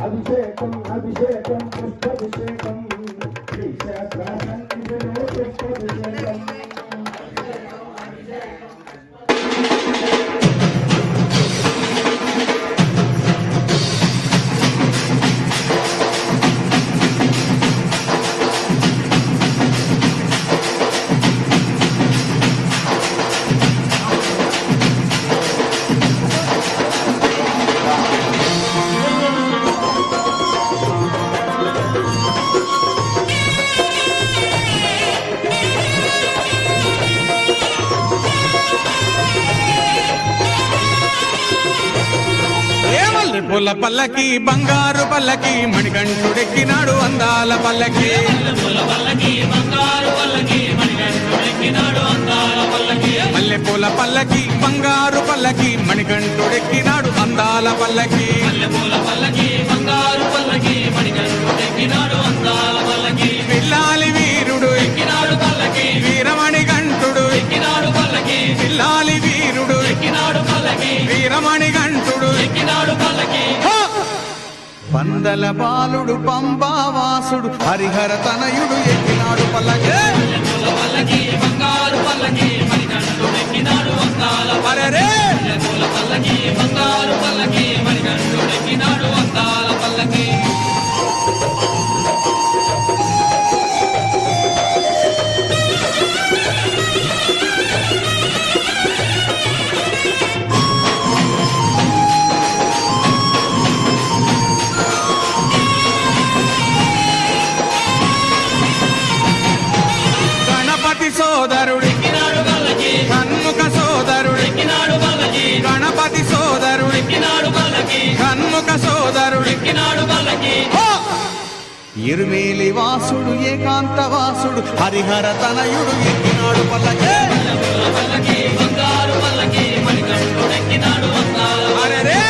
అభిషేకం అభిషేకం పుష్పాభిషేకం పుష్పాభిషేకం పూల పల్లకి బంగారు పల్లకి మణికంఠుడెక్కినాడు అందాల పల్లకి మల్లె పూల పల్లకి బంగారు పల్లకి మణికంఠుడెక్కినాడు అందాల పల్లకి పిల్లాలి వీరుడు ఎక్కినాడు పల్లకి వీరమణి గంటుడు ఎక్కినాడు పల్లకి పిల్లాలి వీరుడు ఎక్కినాడు పల్లకి వీరమణి గంటుడు ఎక్కినాడు పల్లకి పందల బాలుడు పంబావాసుడు హరిహర తనయుడు ఎక్కినాడు పల్లకి బంగారు పల్లకి మణికంఠుడు ఎక్కినాడు అందాల పల్లకి బంగారు పల్లకి మణికంఠుడు ఎక్కినాడు అందాల పల్లకి సోదరుడు కన్ముఖ సోదరుడు గణపతి సోదరుడు కన్ముఖ సోదరుడు ఇరుమేలి వాసుడు ఏకాంత వాసుడు హరిహర తనయుడు ఎక్కినాడు పల్లకి అరెరే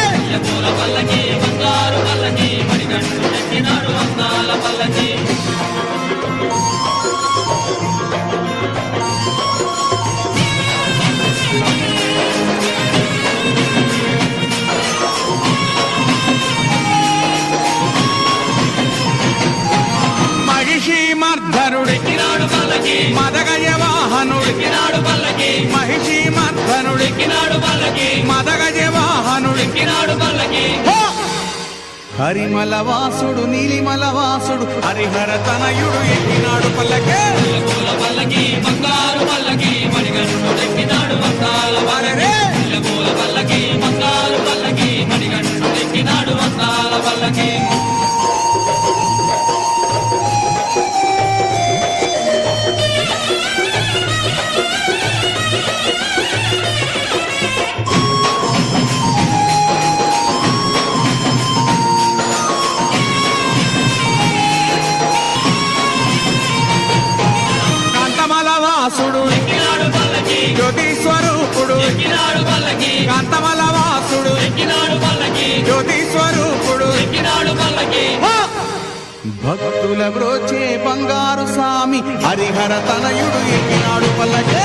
మదగజ వాహనుడు మహిషి మర్ధనుడు మదగజ వాహనుడు హరిమల వాసుడు నీలిమల వాసుడు హరిహర తనయుడు ఎక్కినాడు పల్లకి బంగారు పల్లకి మణికంఠుడు ఎక్కినాడు అందాల పల్లకి బంగారు పల్లకి మణికంఠుడు ఎక్కినాడు అందాల పల్లకి వాసుడు జ్యోతి స్వరూపుడు కాంతమల వాసుడు జ్యోతి స్వరూపుడు భక్తుల బ్రోచే బంగారు స్వామి హరిహర తనయుడు ఎక్కినాడు పల్లకి